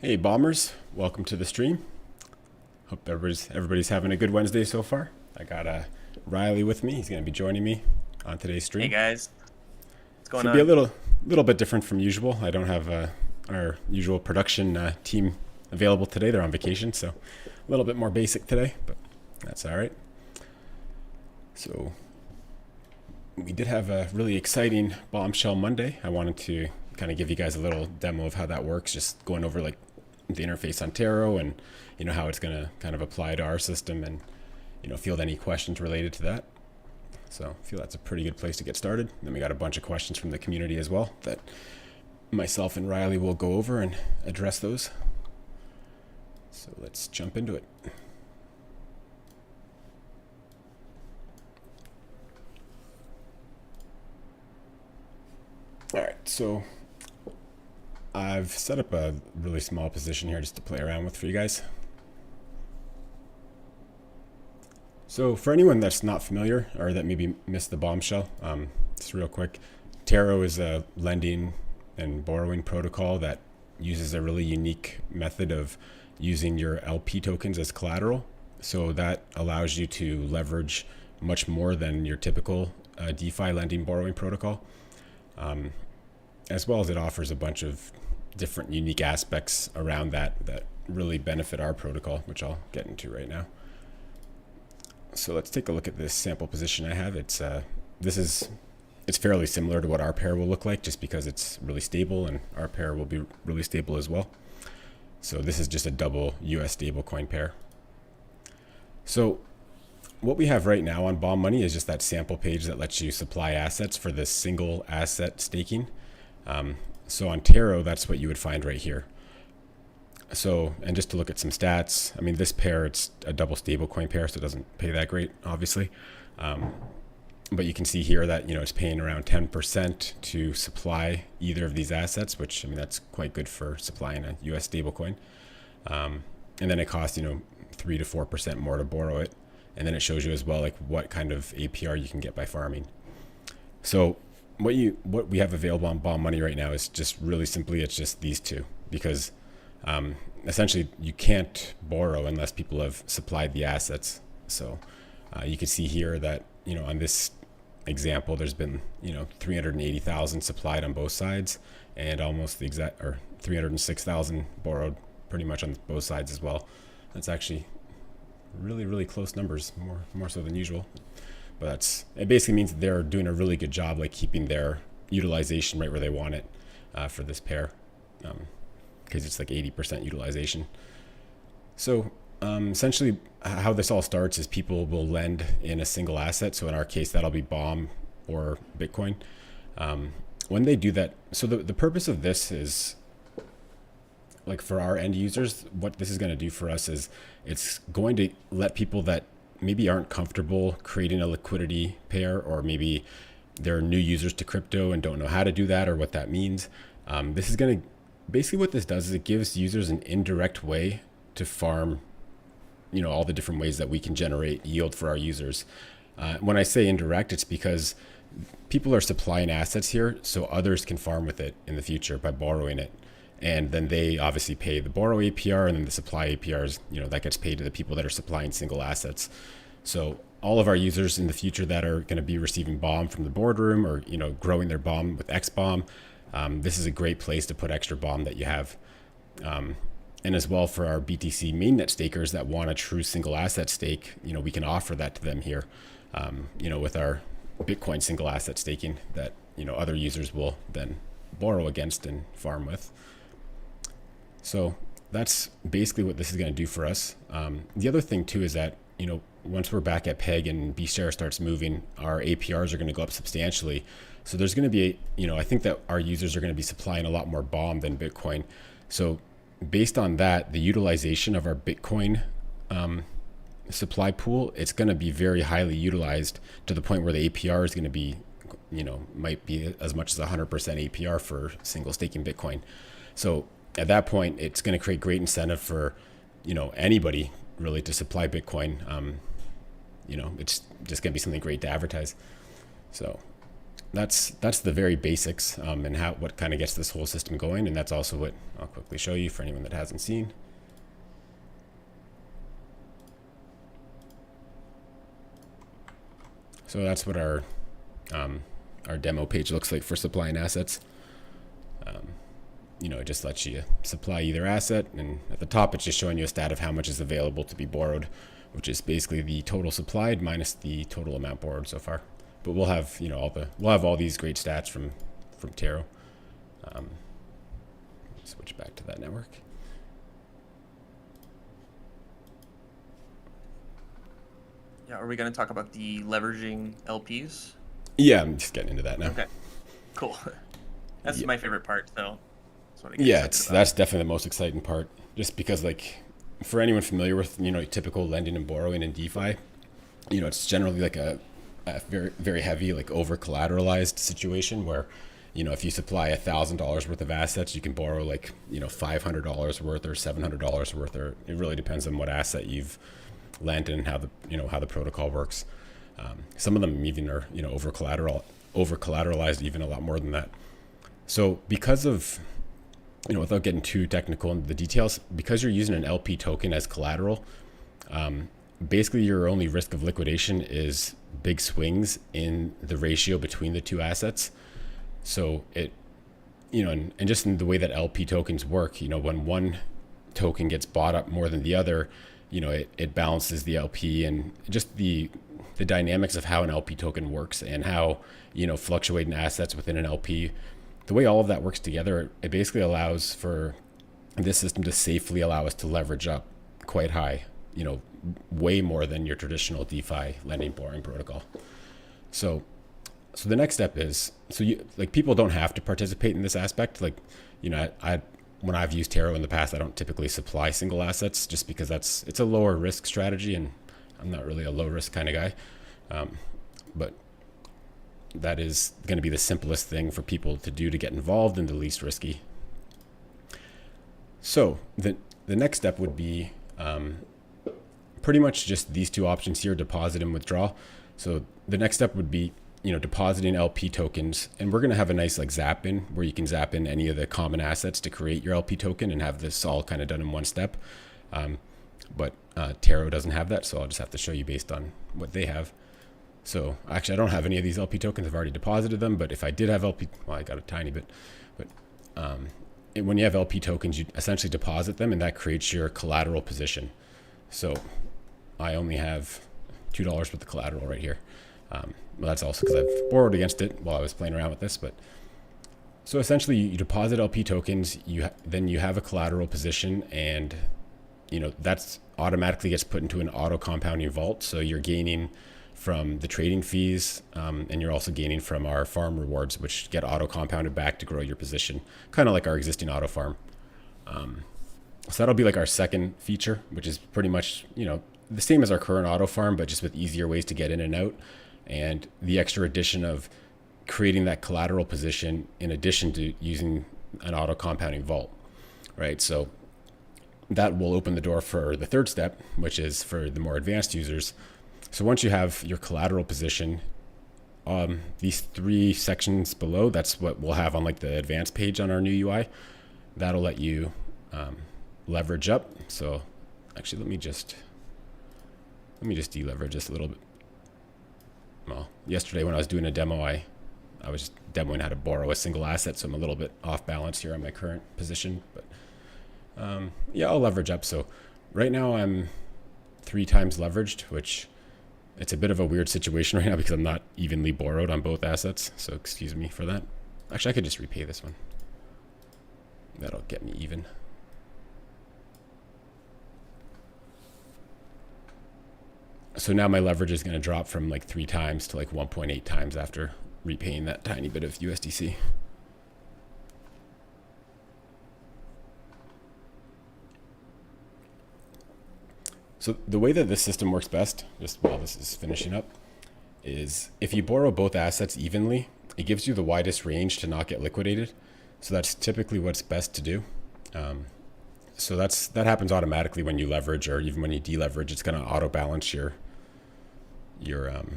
Hey bombers, welcome to the stream. Hope everybody's having a good Wednesday so far. I got Riley with me. He's going to be joining me on today's Hey stream. guys, what's It's going going to be a on? little bit different from usual. I don't have our usual production team available today. They're on vacation, so a little bit more basic today, but that's all right. So we did have a really exciting bombshell Monday. I wanted to kind of give you guys a little demo of how that works, just going over like the interface on Tarot and how it's going to kind of apply to our system and field any questions related to that. So I feel that's a pretty good place to get started. Then we got a bunch of questions from the community as well that myself and Riley will go over and address those. So let's jump into it. All right, so I've set up a really small position here just to play around with for you guys. So for anyone that's not familiar or that maybe missed the bombshell, just real quick, Tarot is a lending and borrowing protocol that uses a really unique method of using your LP tokens as collateral. So that allows you to leverage much more than your typical DeFi lending borrowing protocol, as well as it offers a bunch of different unique aspects around that really benefit our protocol, which I'll get into right now. So let's take a look at this sample position I have. It's fairly similar to what our pair will look like, just because it's really stable, and our pair will be really stable as well. So this is just a double US stablecoin pair. So what we have right now on Bomb Money is just that sample page that lets you supply assets for this single asset staking. So on Tarot, that's what you would find right here. So, and just to look at some stats, I mean, this pair, it's a double stablecoin pair, so it doesn't pay that great, obviously. But you can see here that, it's paying around 10% to supply either of these assets, which, I mean, that's quite good for supplying a US stablecoin. And then it costs, 3 to 4% more to borrow it. And then it shows you as well, like what kind of APR you can get by farming. So what we have available on Bomb Money right now is just really simply, it's just these two, because essentially you can't borrow unless people have supplied the assets. So you can see here that, on this example, there's been, 380,000 supplied on both sides, and almost the exact, or 306,000 borrowed pretty much on both sides as well. That's actually really, really close numbers, more so than usual. But it basically means that they're doing a really good job, like keeping their utilization right where they want it for this pair, because it's like 80% utilization. So essentially how this all starts is people will lend in a single asset. So in our case, that'll be Bomb or Bitcoin. When they do that, so the purpose of this is, like, for our end users, what this is going to do for us is it's going to let people that maybe aren't comfortable creating a liquidity pair, or maybe they're new users to crypto and don't know how to do that or what that means. This is going to, basically what this does is it gives users an indirect way to farm, all the different ways that we can generate yield for our users. When I say indirect, it's because people are supplying assets here so others can farm with it in the future by borrowing it. And then they obviously pay the borrow APR, and then the supply APRs, that gets paid to the people that are supplying single assets. So all of our users in the future that are going to be receiving Bomb from the boardroom, or, growing their Bomb with XBomb, this is a great place to put extra Bomb that you have. And as well, for our BTC mainnet stakers that want a true single asset stake, we can offer that to them here, with our Bitcoin single asset staking that, other users will then borrow against and farm with. So that's basically what this is going to do for us. The other thing too is that, once we're back at PEG and BShare starts moving, our APRs are going to go up substantially. So there's going to be, I think that our users are going to be supplying a lot more Bomb than Bitcoin. So based on that, the utilization of our Bitcoin supply pool, it's going to be very highly utilized, to the point where the APR is going to be, might be as much as 100% APR for single staking Bitcoin. So at that point, it's going to create great incentive for, anybody really to supply Bitcoin. It's just going to be something great to advertise. So that's the very basics, and what kind of gets this whole system going. And that's also what I'll quickly show you for anyone that hasn't seen. So that's what our demo page looks like for supplying assets. It just lets you supply either asset, and at the top it's just showing you a stat of how much is available to be borrowed, which is basically the total supplied minus the total amount borrowed so far. But we'll have we'll have all these great stats from Taro. Switch back to that network. Yeah, are we going to talk about the leveraging LPs? Yeah, I'm just getting into that now. Okay, cool. That's my favorite part, though. That's definitely the most exciting part, just because, like, for anyone familiar with typical lending and borrowing in DeFi, it's generally like a very, very heavy, like, over collateralized situation where if you supply $1,000 worth of assets, you can borrow like $500 worth or $700 worth, or it really depends on what asset you've lended and how the protocol works. Some of them even are over collateralized even a lot more than that. So because of without getting too technical into the details, because you're using an LP token as collateral, basically your only risk of liquidation is big swings in the ratio between the two assets. So it, and just in the way that LP tokens work, when one token gets bought up more than the other, it balances the LP, and just the dynamics of how an LP token works and how, fluctuating assets within an LP, the way all of that works together, it basically allows for this system to safely allow us to leverage up quite high, way more than your traditional DeFi lending borrowing protocol. So the next step is, people don't have to participate in this aspect. Like, when I've used Taro in the past, I don't typically supply single assets just because it's a lower risk strategy, and I'm not really a low risk kind of guy. But that is going to be the simplest thing for people to do to get involved and the least risky. So the next step would be pretty much just these two options here, deposit and withdraw. So the next step would be depositing LP tokens, and we're going to have a nice zap in where you can zap in any of the common assets to create your LP token and have this all kind of done in one step. But Taro doesn't have that, so I'll just have to show you based on what they have. So actually, I don't have any of these LP tokens. I've already deposited them, but if I did have LP, well, I got a tiny bit, but when you have LP tokens, you essentially deposit them, and that creates your collateral position. So I only have $2 worth of collateral right here. Well, that's also because I've borrowed against it while I was playing around with this. But so essentially, you deposit LP tokens, then you have a collateral position, and that's automatically gets put into an auto compounding vault. So you're gaining from the trading fees, and you're also gaining from our farm rewards, which get auto compounded back to grow your position, kind of like our existing auto farm. So that'll be like our second feature, which is pretty much the same as our current auto farm, but just with easier ways to get in and out, and the extra addition of creating that collateral position in addition to using an auto compounding vault, right? So that will open the door for the third step, which is for the more advanced users. So once you have your collateral position, these three sections below, that's what we'll have on the advanced page on our new UI. That'll let you leverage up. So actually, let me just deleverage this a little bit. Well, yesterday when I was doing a demo, I was just demoing how to borrow a single asset, so I'm a little bit off balance here on my current position. But yeah, I'll leverage up. So right now I'm 3 times leveraged, which it's a bit of a weird situation right now because I'm not evenly borrowed on both assets. So excuse me for that. Actually, I could just repay this one. That'll get me even. So now my leverage is going to drop from 3 times to 1.8 times after repaying that tiny bit of USDC. So the way that this system works best, just while this is finishing up, is if you borrow both assets evenly, it gives you the widest range to not get liquidated. So that's typically what's best to do. So that happens automatically when you leverage, or even when you deleverage, it's going to auto balance your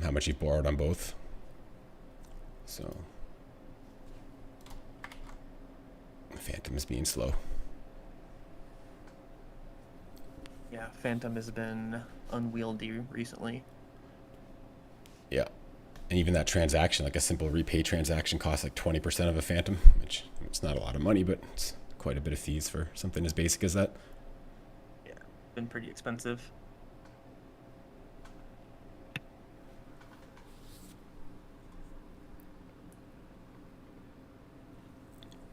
how much you've borrowed on both. So Phantom is being slow. Yeah, Phantom has been unwieldy recently. Yeah. And even that transaction, like a simple repay transaction, costs like 20% of a Phantom, which it's not a lot of money, but it's quite a bit of fees for something as basic as that. Yeah, been pretty expensive.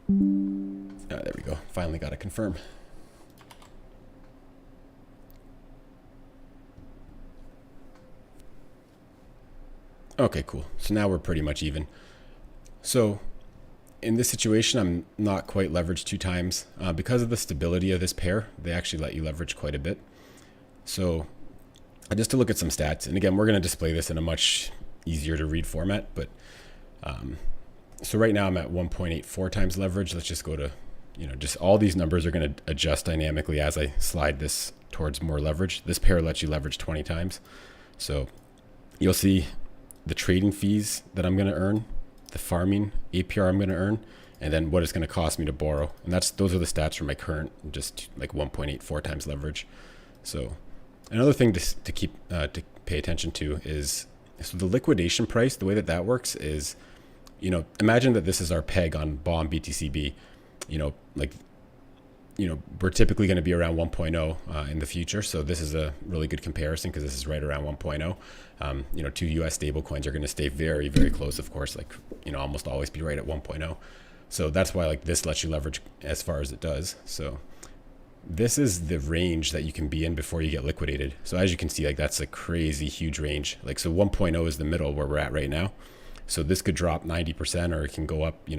There we go. Finally got to confirm. Okay, cool. So now we're pretty much even. So in this situation, I'm not quite leveraged 2 times. Because of the stability of this pair, they actually let you leverage quite a bit. So just to look at some stats, and again, we're going to display this in a much easier to read format, but so right now I'm at 1.84 times leverage. Let's just go to, just all these numbers are going to adjust dynamically as I slide this towards more leverage. This pair lets you leverage 20 times. So you'll see the trading fees that I'm going to earn, the farming APR I'm going to earn, and then what it's going to cost me to borrow. And those are the stats for my current, just like 1.84 times leverage. So another thing to keep to pay attention to is, so the liquidation price, the way that works is, imagine that this is our peg on BOM BTCB. We're typically going to be around 1.0 in the future. So this is a really good comparison because this is right around 1.0. 2 US stable coins are going to stay very, very close, of course, almost always be right at 1.0. So that's why this lets you leverage as far as it does. So this is the range that you can be in before you get liquidated. So as you can see, that's a crazy huge range. So 1.0 is the middle where we're at right now. So this could drop 90% or it can go up,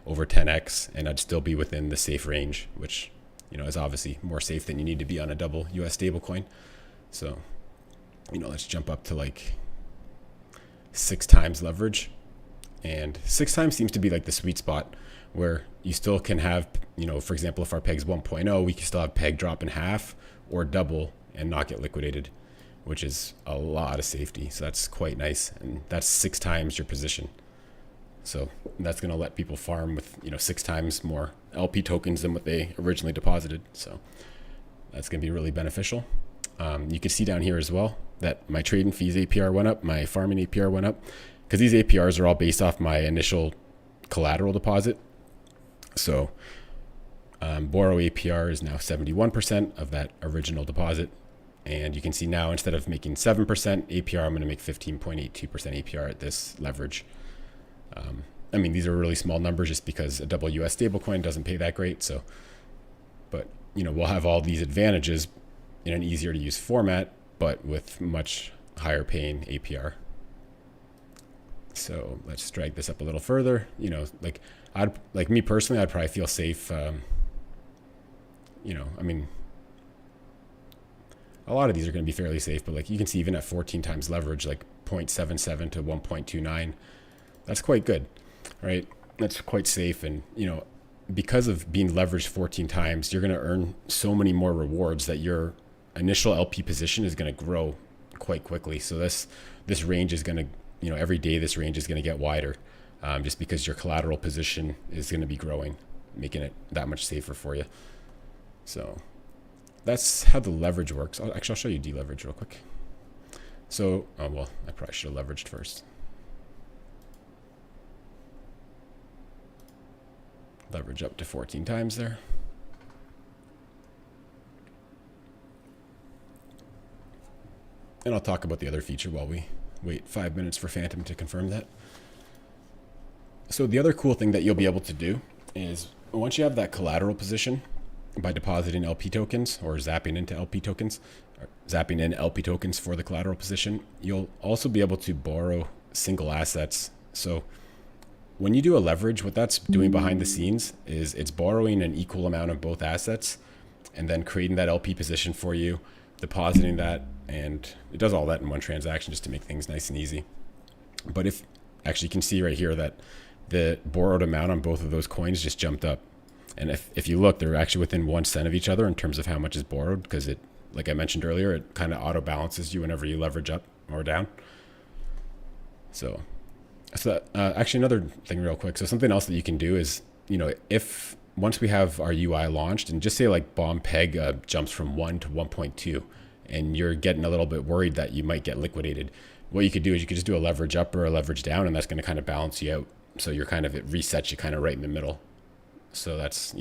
over 10x, and I'd still be within the safe range, which, is obviously more safe than you need to be on a double US stablecoin. So, let's jump up to 6 times leverage. And 6 times seems to be the sweet spot where you still can have, for example, if our peg's 1.0, we can still have peg drop in half or double and not get liquidated, which is a lot of safety. So that's quite nice. And that's 6 times your position. So that's going to let people farm with, 6 times more LP tokens than what they originally deposited. So that's going to be really beneficial. You can see down here as well that my trading fees APR went up, my farming APR went up, because these APRs are all based off my initial collateral deposit. So borrow APR is now 71% of that original deposit. And you can see now, instead of making 7% APR, I'm going to make 15.82% APR at this leverage. These are really small numbers just because a double US stablecoin doesn't pay that great. So, but, we'll have all these advantages in an easier to use format, but with much higher paying APR. So let's drag this up a little further. Me personally, I'd probably feel safe. A lot of these are going to be fairly safe, but you can see even at 14 times leverage, 0.77 to 1.29, that's quite good, right? That's quite safe. And, because of being leveraged 14 times, you're going to earn so many more rewards that your initial LP position is going to grow quite quickly. So this range is going to, every day this range is going to get wider, just because your collateral position is going to be growing, making it that much safer for you. So that's how the leverage works. I'll show you deleverage real quick. So, I probably should have leveraged first. Leverage up to 14 times there. And I'll talk about the other feature while we wait 5 minutes for Phantom to confirm that. So the other cool thing that you'll be able to do is, once you have that collateral position, by depositing LP tokens or zapping into LP tokens, or zapping in LP tokens for the collateral position, you'll also be able to borrow single assets. So when you do a leverage, what that's doing behind the scenes is it's borrowing an equal amount of both assets and then creating that LP position for you, depositing that, and it does all that in one transaction just to make things nice and easy. But if actually you can see right here that the borrowed amount on both of those coins just jumped up. And if you look, they're actually within 1 cent of each other in terms of how much is borrowed, because it, like I mentioned earlier, it kind of auto balances you whenever you leverage up or down. So So actually another thing real quick. So something else that you can do is, if once we have our UI launched and just say like bomb peg jumps from 1 to 1.2 and you're getting a little bit worried that you might get liquidated, what you could do is you could just do a leverage up or a leverage down, and that's going to kind of balance you out. So you're kind of, it resets you kind of right in the middle. So that's,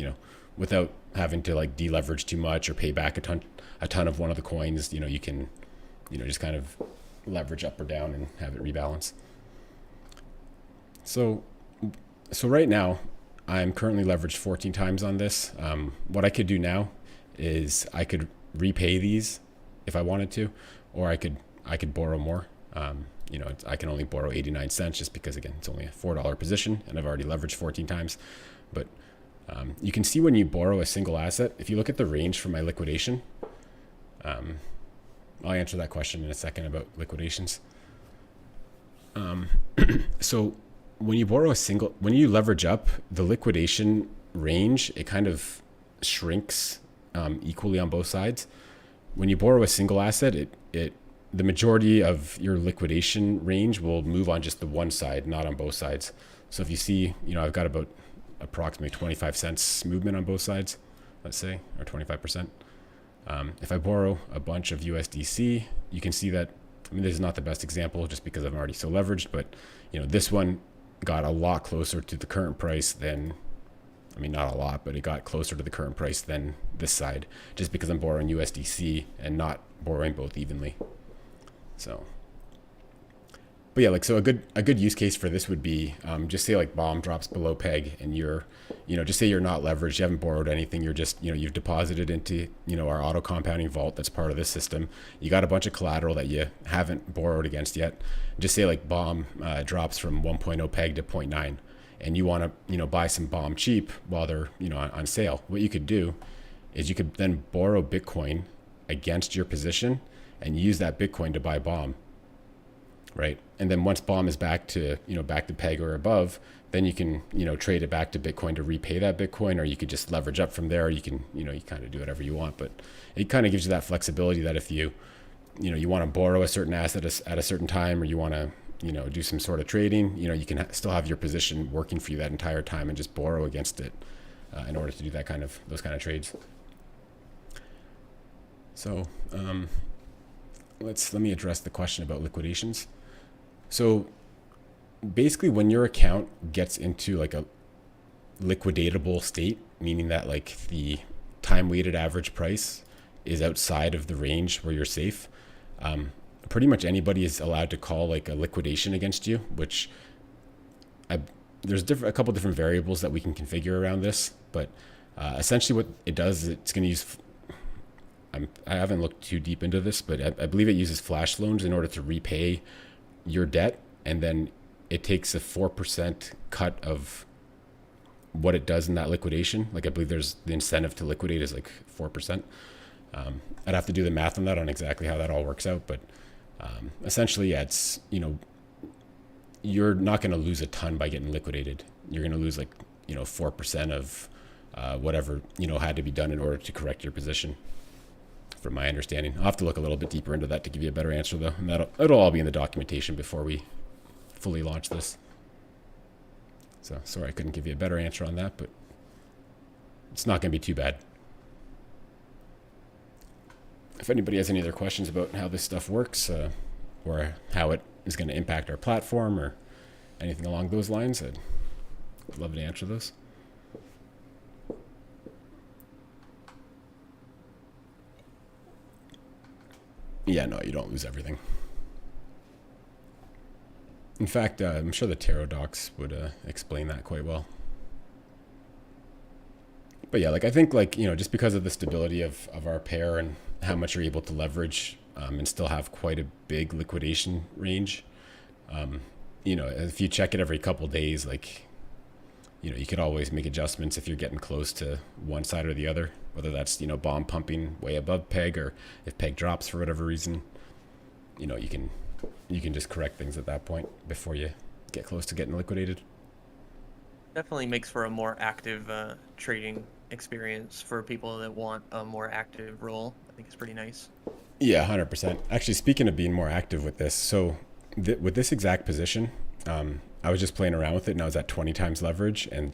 without having to like deleverage too much or pay back a ton of one of the coins, you can, just kind of leverage up or down and have it rebalance. So right now, I'm currently leveraged 14 times on this. What I could do now is I could repay these if I wanted to, or I could borrow more. I can only borrow 89 cents just because, again, it's only a $4 position and I've already leveraged 14 times. But you can see when you borrow a single asset, if you look at the range for my liquidation, I'll answer that question in a second about liquidations. So when you leverage up, the liquidation range, it kind of shrinks equally on both sides. When you borrow a single asset, the majority of your liquidation range will move on just the one side, not on both sides. So if you see, I've got about approximately 25 cents movement on both sides, let's say, or 25%. If I borrow a bunch of USDC, you can see that, this is not the best example just because I'm already so leveraged, but this one got a lot closer to the current price than, not a lot, but it got closer to the current price than this side, just because I'm borrowing USDC and not borrowing both evenly. So, but yeah, so a good use case for this would be just say like bomb drops below peg and you're, just say you're not leveraged, you haven't borrowed anything, you're just, you've deposited into, our auto compounding vault that's part of this system. You got a bunch of collateral that you haven't borrowed against yet. Just say like bomb drops from 1.0 peg to 0.9 and you want to, buy some bomb cheap while they're, on sale. What you could do is you could then borrow Bitcoin against your position and use that Bitcoin to buy bomb. Right. And then once bomb is back to peg or above, then you can, trade it back to Bitcoin to repay that Bitcoin, or you could just leverage up from there. You can, you kind of do whatever you want, but it kind of gives you that flexibility that if you want to borrow a certain asset at a certain time, or you want to, do some sort of trading, you can still have your position working for you that entire time and just borrow against it in order to do those kind of trades. So let me address the question about liquidations. So basically when your account gets into like a liquidatable state, meaning that like the time weighted average price is outside of the range where you're safe, pretty much anybody is allowed to call like a liquidation against you, which there's a couple different variables that we can configure around this, but essentially what it does is it's going to use, I haven't looked too deep into this, but I believe it uses flash loans in order to repay your debt, and then it takes a 4% cut of what it does in that liquidation. Like I believe there's the incentive to liquidate is like 4%. I'd have to do the math on that on exactly how that all works out, but essentially, yeah, it's, you're not going to lose a ton by getting liquidated. You're going to lose like, 4% of whatever, had to be done in order to correct your position, from my understanding. I'll have to look a little bit deeper into that to give you a better answer though. And it'll all be in the documentation before we fully launch this. So sorry I couldn't give you a better answer on that, but it's not going to be too bad. If anybody has any other questions about how this stuff works or how it is going to impact our platform or anything along those lines, I'd love to answer those. Yeah, no, you don't lose everything. In fact, I'm sure the Tarot docs would explain that quite well. But yeah, I think just because of the stability of our pair and how much you're able to leverage and still have quite a big liquidation range, if you check it every couple days, you could always make adjustments if you're getting close to one side or the other, whether that's, bomb pumping way above peg, or if peg drops for whatever reason, you can just correct things at that point before you get close to getting liquidated. Definitely makes for a more active trading experience for people that want a more active role. I think it's pretty nice. Yeah, 100%. Actually, speaking of being more active with this, so with this exact position, I was just playing around with it, and I was at 20 times leverage. And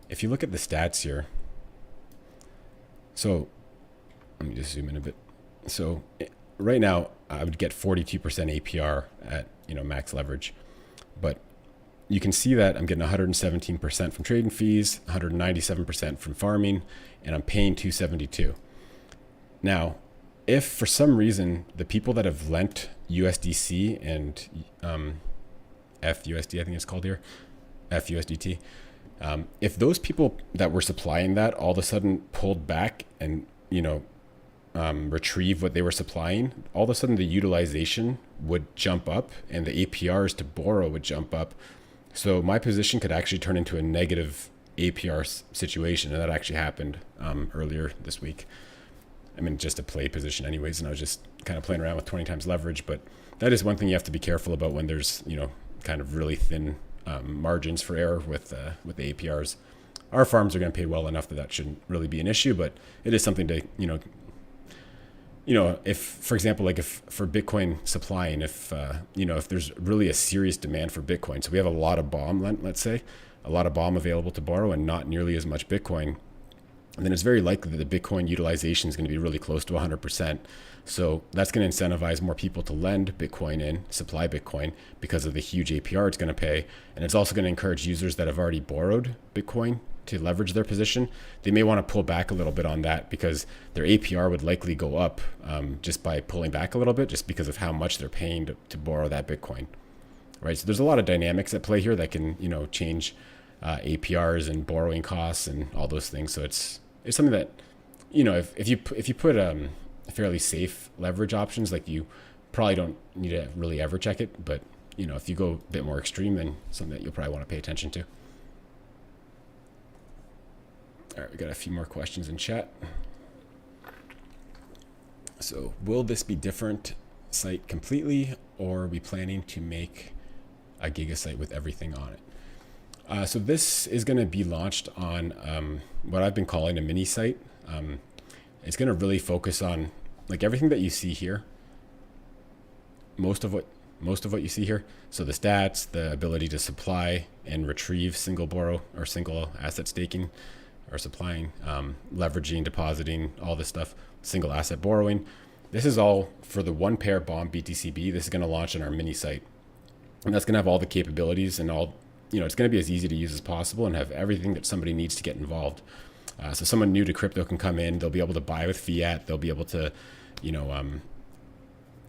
if you look at the stats here, so let me just zoom in a bit. So right now I would get 42% APR at, max leverage, but you can see that I'm getting 117% from trading fees, 197% from farming, and I'm paying 272. Now, if for some reason the people that have lent USDC and FUSD, I think it's called here, FUSDT, if those people that were supplying that all of a sudden pulled back and retrieve what they were supplying, all of a sudden the utilization would jump up and the APRs to borrow would jump up. So my position could actually turn into a negative APR situation, and that actually happened earlier this week. I mean, just a play position anyways, and I was just kind of playing around with 20 times leverage, but that is one thing you have to be careful about when there's, kind of really thin margins for error with the APRs. Our farms are going to pay well enough that shouldn't really be an issue, but it is something to, if, for example, like if for Bitcoin supplying, if there's really a serious demand for Bitcoin, so we have a lot of BOM, let's say, a lot of BOM available to borrow and not nearly as much Bitcoin, and then it's very likely that the Bitcoin utilization is going to be really close to 100%. So that's going to incentivize more people to lend Bitcoin in, supply Bitcoin, because of the huge APR it's going to pay. And it's also going to encourage users that have already borrowed Bitcoin to leverage their position. They may want to pull back a little bit on that because their APR would likely go up just by pulling back a little bit, just because of how much they're paying to borrow that Bitcoin, right? So there's a lot of dynamics at play here that can, change APRs and borrowing costs and all those things. So it's something that, if you put fairly safe leverage options, like, you probably don't need to really ever check it. But, if you go a bit more extreme, then something that you'll probably want to pay attention to. All right, we got a few more questions in chat. So will this be different site completely, or are we planning to make a Giga site with everything on it? So this is going to be launched on what I've been calling a mini site. It's going to really focus on like everything that you see here. Most of what you see here. So the stats, the ability to supply and retrieve single borrow or single asset staking or supplying, leveraging, depositing, all this stuff, single asset borrowing. This is all for the one pair BOM BTCB. This is going to launch on our mini site, and that's going to have all the capabilities and all. It's going to be as easy to use as possible and have everything that somebody needs to get involved. So someone new to crypto can come in. They'll be able to buy with fiat. They'll be able to,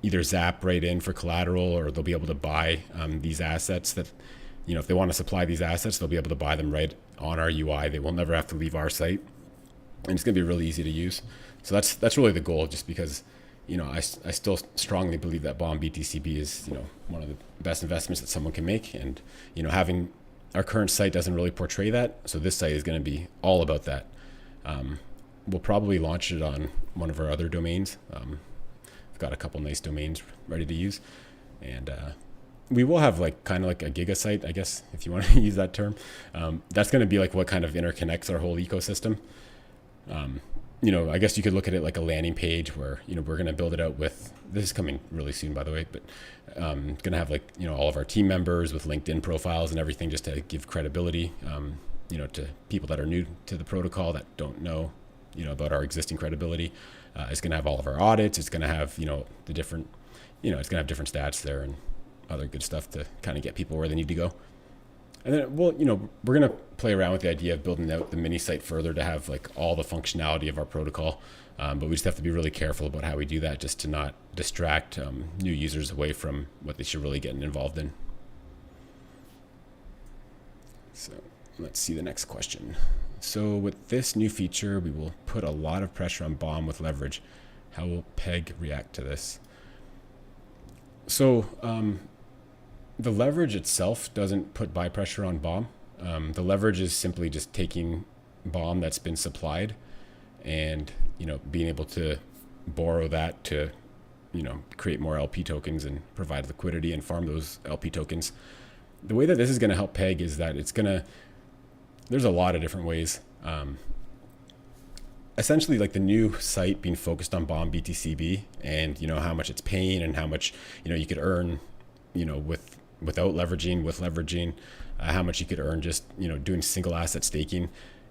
either zap right in for collateral, or they'll be able to buy these assets that, if they want to supply these assets, they'll be able to buy them right on our UI. They will never have to leave our site, and it's going to be really easy to use. So that's really the goal, just because, I still strongly believe that BOM BTCB is, one of the best investments that someone can make. And, having our current site doesn't really portray that. So this site is going to be all about that. We'll probably launch it on one of our other domains. We've got a couple nice domains ready to use. And we will have kind of like a Giga site, I guess, if you want to use that term. That's going to be like what kind of interconnects our whole ecosystem. I guess you could look at it like a landing page where, we're going to build it out with, this is coming really soon, by the way, but going to have all of our team members with LinkedIn profiles and everything, just to give credibility, to people that are new to the protocol that don't know, about our existing credibility. It's going to have all of our audits. It's going to have, the different, it's going to have different stats there and other good stuff to kind of get people where they need to go. And then we're going to play around with the idea of building out the mini site further to have all the functionality of our protocol. But we just have to be really careful about how we do that, just to not distract new users away from what they should really get involved in. So let's see the next question. So with this new feature, we will put a lot of pressure on BOM with leverage. How will PEG react to this? So, the leverage itself doesn't put buy pressure on BOM. The leverage is simply just taking BOM that's been supplied and, being able to borrow that to, create more LP tokens and provide liquidity and farm those LP tokens. The way that this is going to help PEG is that there's a lot of different ways. Essentially, the new site being focused on BOM BTCB and, how much it's paying and how much, you could earn, with without leveraging, with leveraging, how much you could earn just, doing single asset staking.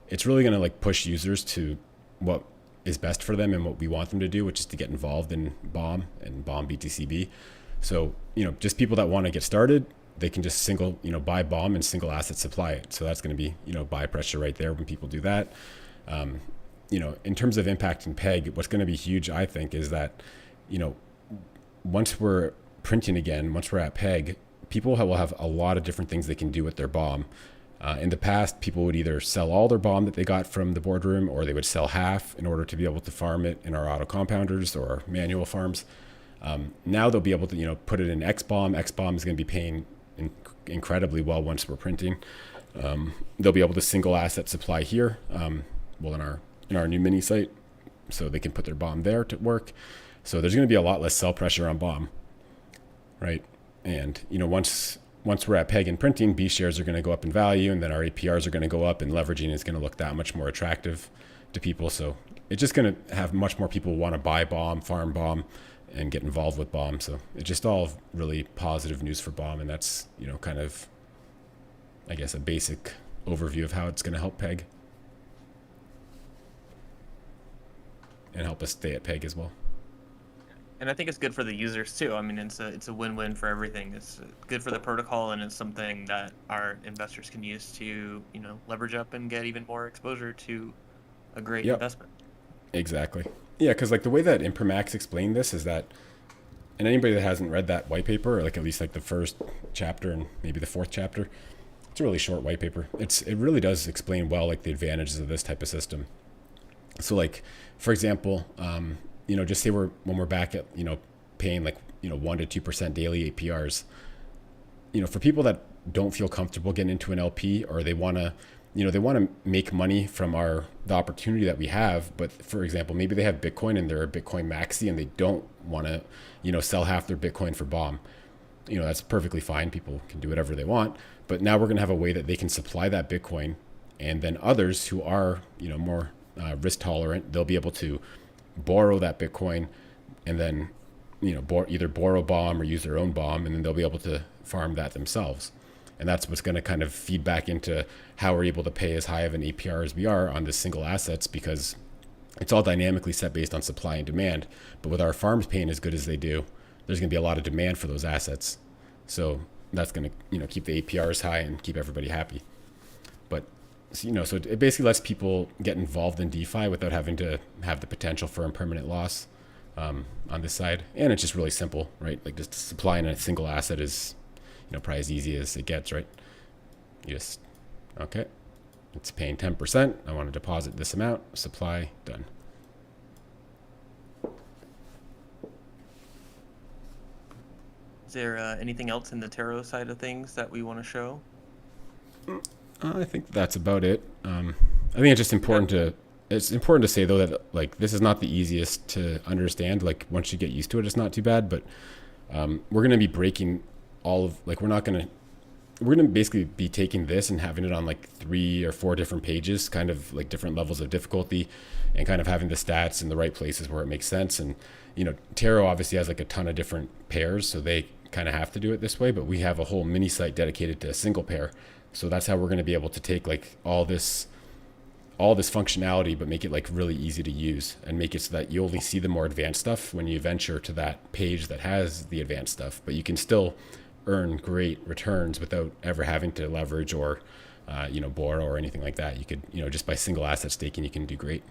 It's really going to like push users to what is best for them and what we want them to do, which is to get involved in BOM and BOM BTCB. So, just people that want to get started, they can just buy BOM and single asset supply it. So that's going to be, buy pressure right there when people do that. In terms of impacting PEG, what's going to be huge, I think, is that, once we're printing again, once we're at PEG, people will have a lot of different things they can do with their BOM. In the past, people would either sell all their BOM that they got from the boardroom, or they would sell half in order to be able to farm it in our auto compounders or our manual farms. Now they'll be able to, put it in XBOM. XBOM is going to be paying incredibly well once we're printing. They'll be able to single asset supply here, in our new mini site, so they can put their BOM there to work. So there's going to be a lot less sell pressure on BOM, right? And once we're at PEG and printing, B shares are going to go up in value, and then our APRs are going to go up, and leveraging is going to look that much more attractive to people. So it's just going to have much more people want to buy BOM, farm BOM, and get involved with BOM. So it's just all really positive news for BOM, and that's kind of, I guess, a basic overview of how it's going to help PEG and help us stay at PEG as well. And I think it's good for the users too. I mean, it's a win-win for everything. It's good for the protocol, and it's something that our investors can use to, leverage up and get even more exposure to a great investment. Exactly. Yeah, because like the way that Imprimax explained this is that, and anybody that hasn't read that white paper, or like at least like the first chapter and maybe the fourth chapter, it's a really short white paper. It really does explain well like the advantages of this type of system. So like, for example, just say when we're back at, paying like, 1% to 2% daily APRs, for people that don't feel comfortable getting into an LP, or they want to make money from the opportunity that we have. But for example, maybe they have Bitcoin and they're a Bitcoin maxi, and they don't want to, sell half their Bitcoin for BOM. That's perfectly fine. People can do whatever they want. But now we're going to have a way that they can supply that Bitcoin. And then others who are, more risk tolerant, they'll be able to borrow that Bitcoin and then, either borrow BOM or use their own BOM, and then they'll be able to farm that themselves. And that's what's going to kind of feed back into how we're able to pay as high of an APR as we are on the single assets, because it's all dynamically set based on supply and demand. But with our farms paying as good as they do, there's going to be a lot of demand for those assets. So that's going to, keep the APRs high and keep everybody happy. But, so it basically lets people get involved in DeFi without having to have the potential for impermanent loss on this side. And it's just really simple, right? Like just supplying a single asset is, probably as easy as it gets, right? Okay, it's paying 10%. I want to deposit this amount, supply, done. Is there anything else in the tarot side of things that we want to show? I think that's about it. I think it's just important to say though that like this is not the easiest to understand. Like once you get used to it, it's not too bad. But we're going to be breaking all of like we're going to basically be taking this and having it on like 3 or 4 different pages, kind of like different levels of difficulty, and kind of having the stats in the right places where it makes sense. And tarot obviously has like a ton of different pairs, so they kind of have to do it this way. But we have a whole mini site dedicated to a single pair. So that's how we're going to be able to take like all this functionality, but make it like really easy to use, and make it so that you only see the more advanced stuff when you venture to that page that has the advanced stuff. But you can still earn great returns without ever having to leverage or, borrow or anything like that. You could, just by single asset staking, you can do great.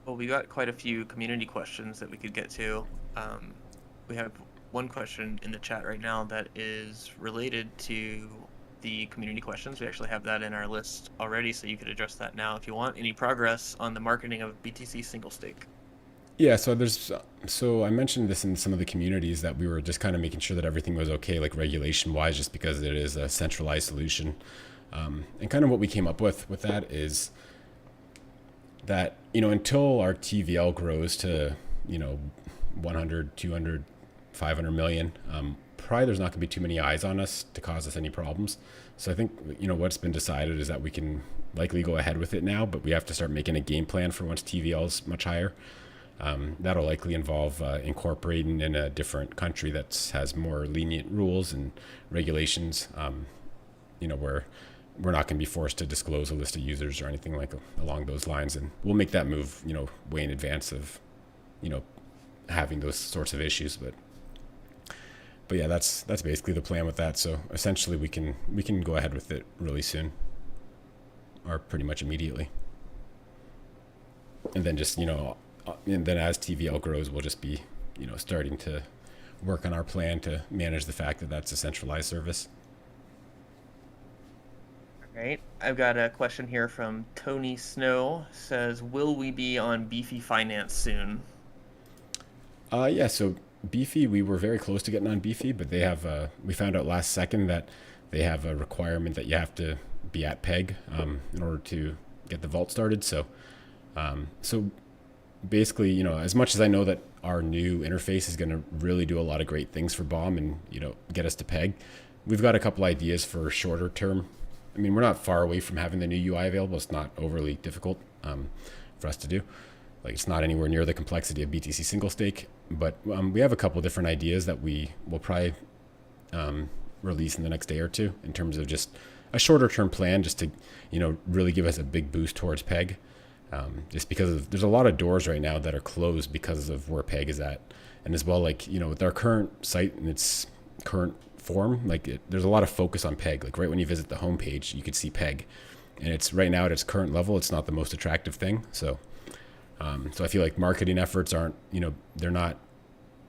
Well, we got quite a few community questions that we could get to. We have one question in the chat right now that is related to the community questions. We actually have that in our list already, so you could address that now if you want. Any progress on the marketing of BTC single stake? Yeah, so I mentioned this in some of the communities that we were just kind of making sure that everything was okay, like regulation wise, just because it is a centralized solution. And kind of what we came up with that is that, until our TVL grows to, 100, 200, 500 million, probably there's not going to be too many eyes on us to cause us any problems. So I think, what's been decided is that we can likely go ahead with it now, but we have to start making a game plan for once TVL is much higher. That'll likely involve incorporating in a different country that has more lenient rules and regulations, where we're not going to be forced to disclose a list of users or anything like along those lines. And we'll make that move, way in advance of, having those sorts of issues. But yeah, that's basically the plan with that. So essentially we can go ahead with it really soon, or pretty much immediately. And then just, and then as TVL grows, we'll just be, starting to work on our plan to manage the fact that that's a centralized service. All right. I've got a question here from Tony Snow. Says, will we be on Beefy Finance soon? Yeah, so Beefy, we were very close to getting on Beefy, but they have, we found out last second that they have a requirement that you have to be at PEG in order to get the vault started. So basically, as much as I know that our new interface is going to really do a lot of great things for BOM and, get us to PEG, we've got a couple ideas for shorter term. I mean, we're not far away from having the new UI available. It's not overly difficult for us to do. Like, it's not anywhere near the complexity of BTC single stake, but we have a couple different ideas that we will probably release in the next day or two in terms of just a shorter term plan, just to, really give us a big boost towards PEG. Just because there's a lot of doors right now that are closed because of where PEG is at. And as well, like, with our current site and its current form, there's a lot of focus on PEG. Like right when you visit the homepage, you could see PEG, and it's right now at its current level, it's not the most attractive thing. So I feel like marketing efforts aren't, they're not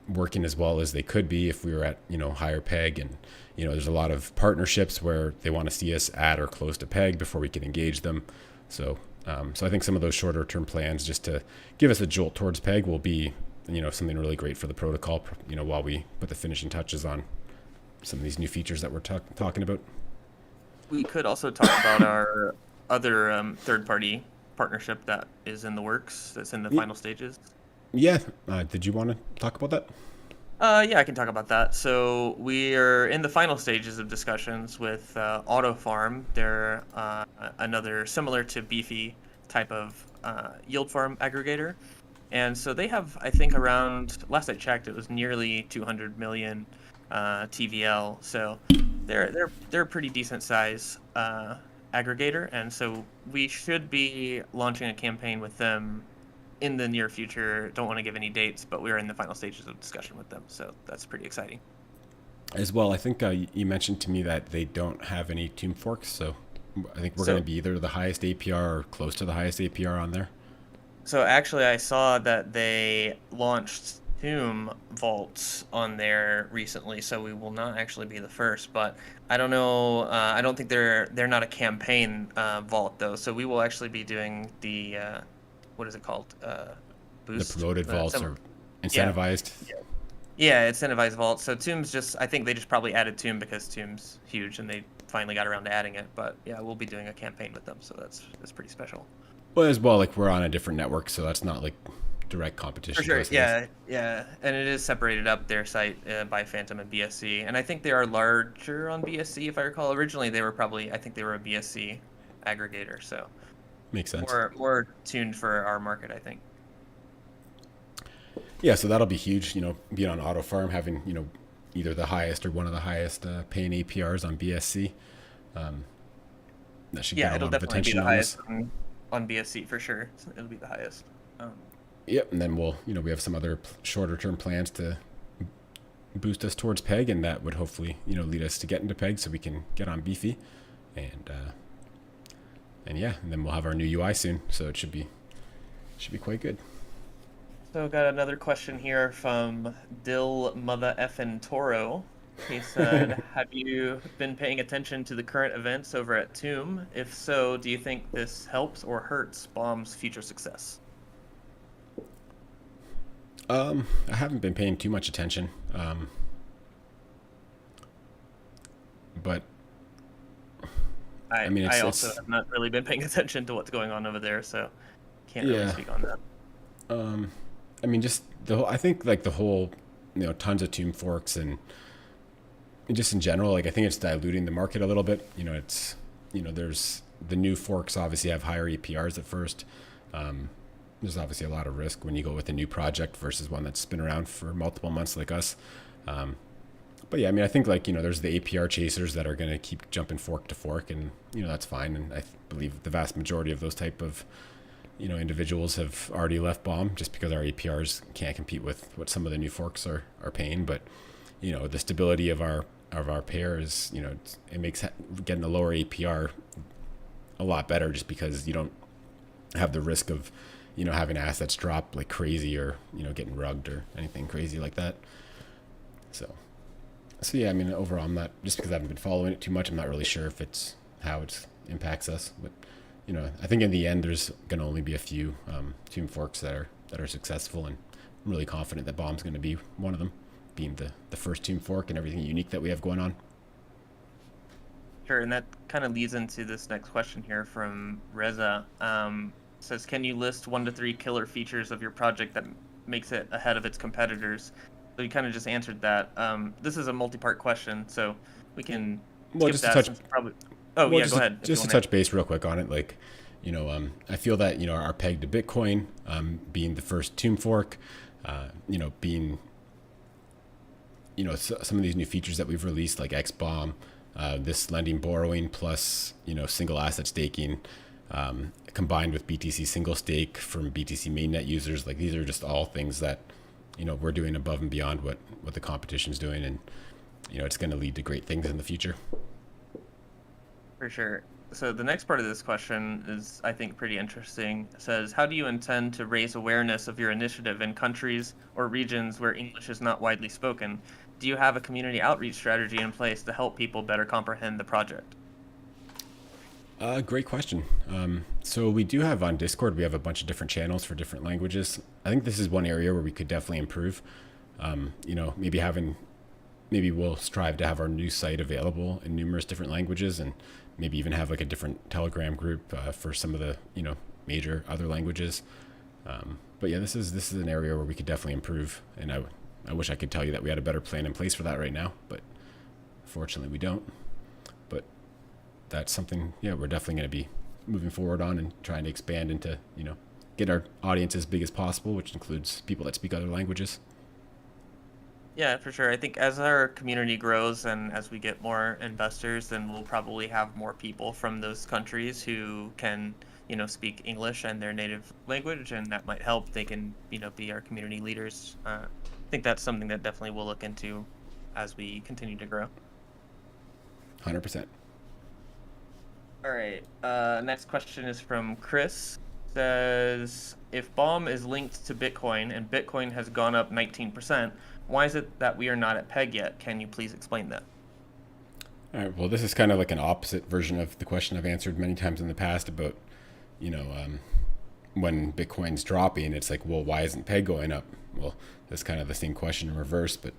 working as well as they could be if we were at, higher PEG. And, there's a lot of partnerships where they want to see us at or close to PEG before we can engage them. So I think some of those shorter term plans just to give us a jolt towards PEG will be, something really great for the protocol, while we put the finishing touches on some of these new features that we're talking about. We could also talk about our other third-party partnership that is in the works, that's in the final stages. Yeah. Did you want to talk about that? Yeah, I can talk about that. So we are in the final stages of discussions with Auto Farm. They're another similar to Beefy type of yield farm aggregator. And so they have, I think, around, last I checked, it was nearly 200 million TVL. So they're a pretty decent size aggregator. And so we should be launching a campaign with them in the near future. Don't want to give any dates, but we're in the final stages of discussion with them, so that's pretty exciting. As well, I think you mentioned to me that they don't have any tomb forks, so I think we're going to be either the highest APR or close to the highest APR on there. So actually, I saw that they launched tomb vaults on there recently, so we will not actually be the first, but I don't know. I don't think they're not a campaign vault though, so we will actually be doing the what is it called? Boost. The promoted vaults are incentivized. Yeah, incentivized vaults. So Tomb's I think they just probably added Tomb because Tomb's huge and they finally got around to adding it. But yeah, we'll be doing a campaign with them, so that's pretty special. Well, as well, like we're on a different network, so that's not like direct competition. For sure, yeah, and it is separated up their site by Phantom and BSC, and I think they are larger on BSC if I recall. Originally, I think they were a BSC aggregator, so. Makes sense. More tuned for our market, I think. Yeah, so that'll be huge, being on Auto Farm, having, either the highest or one of the highest paying APRs on BSC. That should get a lot of attention. Be the highest on BSC for sure. It'll be the highest. Yep, and then we have some other shorter term plans to boost us towards PEG, and that would hopefully, lead us to get into PEG so we can get on Beefy. And then we'll have our new UI soon, so it should be quite good. So got another question here from Dill Mother Effin Toro. He said, have you been paying attention to the current events over at Tomb? If so, do you think this helps or hurts BOM's future success? I haven't been paying too much attention, but I also have not really been paying attention to what's going on over there, so can't really speak on that. Just I think like the whole, tons of tomb forks and just in general, like I think it's diluting the market a little bit. It's, there's the new forks obviously have higher APRs at first. there's obviously a lot of risk when you go with a new project versus one that's been around for multiple months like us. Um, but yeah, I mean, I think like, there's the APR chasers that are going to keep jumping fork to fork, and, that's fine. And I believe the vast majority of those type of, individuals have already left Bomb just because our APRs can't compete with what some of the new forks are paying. But, the stability of our pair is, it makes getting a lower APR a lot better just because you don't have the risk of, having assets drop like crazy or, getting rugged or anything crazy like that. So yeah, I mean, overall, I'm not, just because I haven't been following it too much, I'm not really sure if it's how it impacts us. But, I think in the end, there's going to only be a few tomb forks that are successful, and I'm really confident that Bomb's going to be one of them, being the first tomb fork and everything unique that we have going on. Sure, and that kind of leads into this next question here from Reza. Says, can you list 1 to 3 killer features of your project that makes it ahead of its competitors? So you kind of just answered that. This is a multi-part question, so we can skip just that. to touch, Probably. Oh yeah, go ahead. Just to touch base real quick on it, like, I feel that our peg to Bitcoin, being the first tomb fork, being some of these new features that we've released like XBomb, this lending borrowing plus single asset staking, combined with BTC single stake from BTC mainnet users, like these are just all things that we're doing above and beyond what the competition's doing, and it's going to lead to great things in the future. For sure. So the next part of this question is, I think, pretty interesting. It says, how do you intend to raise awareness of your initiative in countries or regions where English is not widely spoken? Do you have a community outreach strategy in place to help people better comprehend the project? Great question. So we do have on Discord, we have a bunch of different channels for different languages. I think this is one area where we could definitely improve. Maybe we'll strive to have our new site available in numerous different languages, and maybe even have like a different Telegram group for some of the major other languages. But yeah, this is an area where we could definitely improve, and I wish I could tell you that we had a better plan in place for that right now, but fortunately we don't. But that's something, we're definitely going to be moving forward on and trying to expand into, get our audience as big as possible, which includes people that speak other languages. Yeah, for sure. I think as our community grows and as we get more investors, then we'll probably have more people from those countries who can, speak English and their native language, and that might help. They can, be our community leaders. I think that's something that definitely we'll look into as we continue to grow. 100%. All right. Next question is from Chris. Says, if Bomb is linked to Bitcoin and Bitcoin has gone up 19%, why is it that we are not at peg yet? Can you please explain that? All right. Well, this is kind of like an opposite version of the question I've answered many times in the past about, when Bitcoin's dropping, it's like, well, why isn't peg going up? Well, that's kind of the same question in reverse. But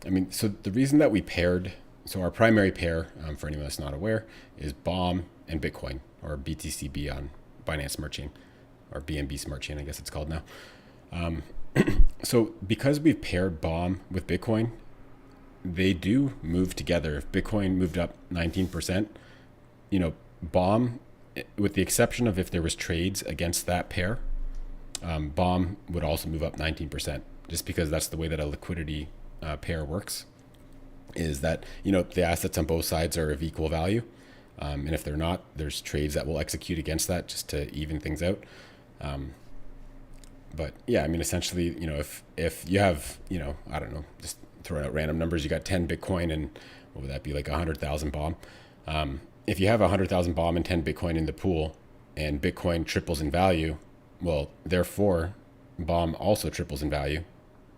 I mean, so the reason that we paired, so our primary pair, for anyone that's not aware, is Bomb and Bitcoin, or BTCB on Binance Smart Chain, or BNB Smart Chain, I guess it's called now. So because we've paired Bomb with Bitcoin, they do move together. If Bitcoin moved up 19%, Bomb, with the exception of if there was trades against that pair, Bomb would also move up 19%, just because that's the way that a liquidity pair works, is that, the assets on both sides are of equal value. And if they're not, there's trades that will execute against that just to even things out. But yeah, I mean, essentially, if you have, I don't know, just throwing out random numbers, you got 10 Bitcoin and what would that be, like 100,000 Bomb? If you have 100,000 Bomb and 10 Bitcoin in the pool and Bitcoin triples in value, well, therefore Bomb also triples in value,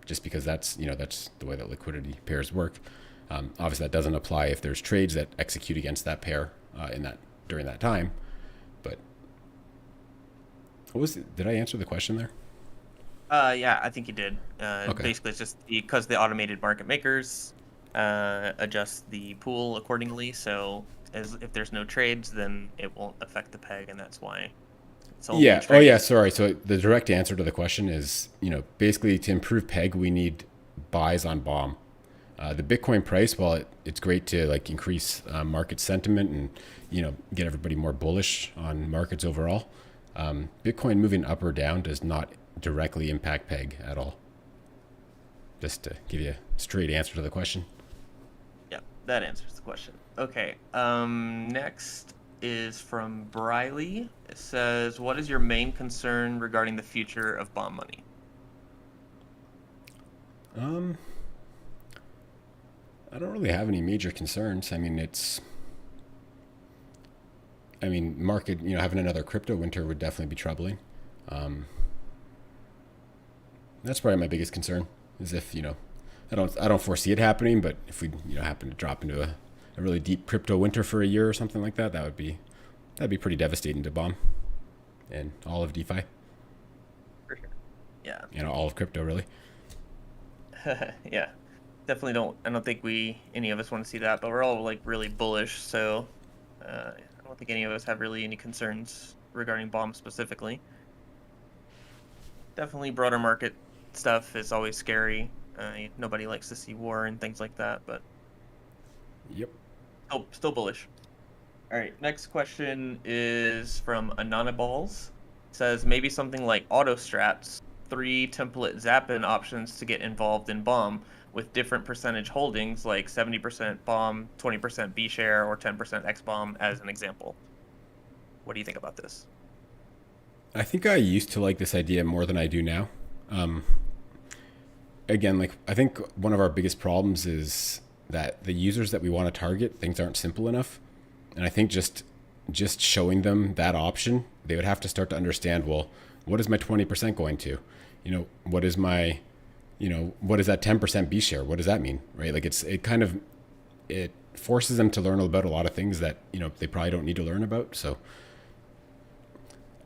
just because that's the way that liquidity pairs work. Obviously that doesn't apply if there's trades that execute against that pair during that time. But did I answer the question there? Yeah, I think you did. Okay. Basically, it's just because the automated market makers adjust the pool accordingly. So if there's no trades, then it won't affect the peg, and that's why it's only Yeah. Oh, trades. yeah. Sorry. So the direct answer to the question is, basically to improve peg, we need buys on Bomb. The Bitcoin price, while it's great to like increase market sentiment and get everybody more bullish on markets overall, Bitcoin moving up or down does not directly impact peg at all. Just to give you a straight answer to the question. Yeah, that answers the question. Okay. Next is from Briley. It says, "What is your main concern regarding the future of bond money?" I don't really have any major concerns. I mean, market, having another crypto winter would definitely be troubling. That's probably my biggest concern is if, I don't foresee it happening, but if we, happen to drop into a really deep crypto winter for a year or something like that, that'd be pretty devastating to bomb and all of DeFi. For sure. Yeah. All of crypto really. Yeah. Definitely I don't think any of us want to see that, but we're all like really bullish, so I don't think any of us have really any concerns regarding bombs specifically. Definitely broader market stuff is always scary. Nobody likes to see war and things like that, but Yep. Still bullish. All right, next question is from Anoniballs. It says maybe something like auto strats, 3 template Zappin options to get involved in bomb with different percentage holdings like 70% bomb, 20% B share, or 10% X bomb as an example. What do you think about this? I think I used to like this idea more than I do now. Again, like I think one of our biggest problems is that the users that we want to target, things aren't simple enough. And I think just showing them that option, they would have to start to understand, well, what is my 20% going to? What is my, what is that 10% B share? What does that mean? Right? Like it forces them to learn about a lot of things that, they probably don't need to learn about. So,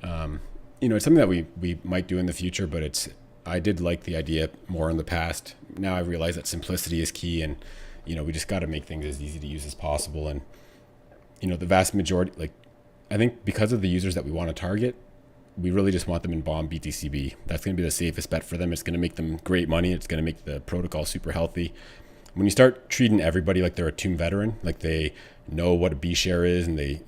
it's something that we might do in the future, but I did like the idea more in the past. Now I realize that simplicity is key, and, we just got to make things as easy to use as possible. And, the vast majority, like, I think because of the users that we want to target, we really just want them in bomb BTCB. That's going to be the safest bet for them. It's going to make them great money. It's going to make the protocol super healthy. When you start treating everybody like they're a tomb veteran, like they know what a B share is, and they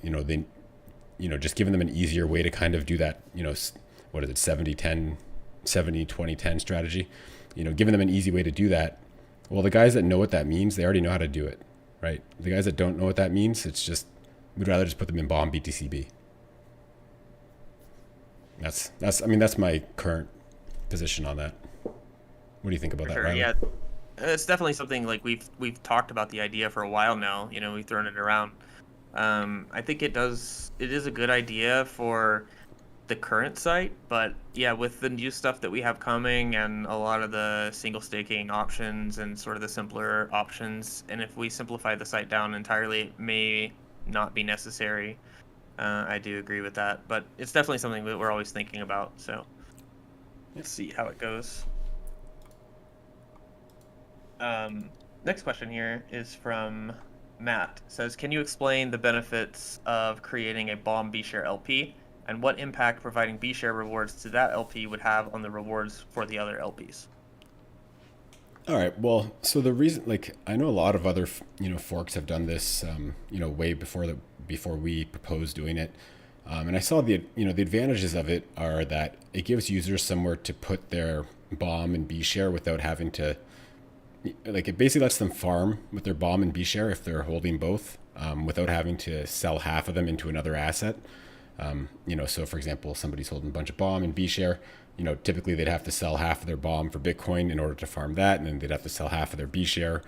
just giving them an easier way to kind of do that, what is it, 70-20-10 strategy, giving them an easy way to do that. Well, the guys that know what that means, they already know how to do it, right? The guys that don't know what that means, we'd rather just put them in bomb BTCB. That's my current position on that. What do you think about that, Sure, Riley? yeah. It's definitely something like we've talked about the idea for a while now. We've thrown it around. I think it is a good idea for the current site, but yeah, with the new stuff that we have coming and a lot of the single staking options and sort of the simpler options, and if we simplify the site down entirely, it may not be necessary. I do agree with that, but it's definitely something that we're always thinking about. So let's see how it goes. Next question here is from Matt. It says, can you explain the benefits of creating a bomb B share LP and what impact providing B share rewards to that LP would have on the rewards for the other LPs? All right. Well, so the reason, like, I know a lot of other, forks have done this, way before we proposed doing it. And I saw the advantages of it are that it gives users somewhere to put their bomb and B share without having to, like, it basically lets them farm with their bomb and B share if they're holding both, without having to sell half of them into another asset. So for example, somebody's holding a bunch of bomb and B share, typically they'd have to sell half of their bomb for Bitcoin in order to farm that. And then they'd have to sell half of their B share,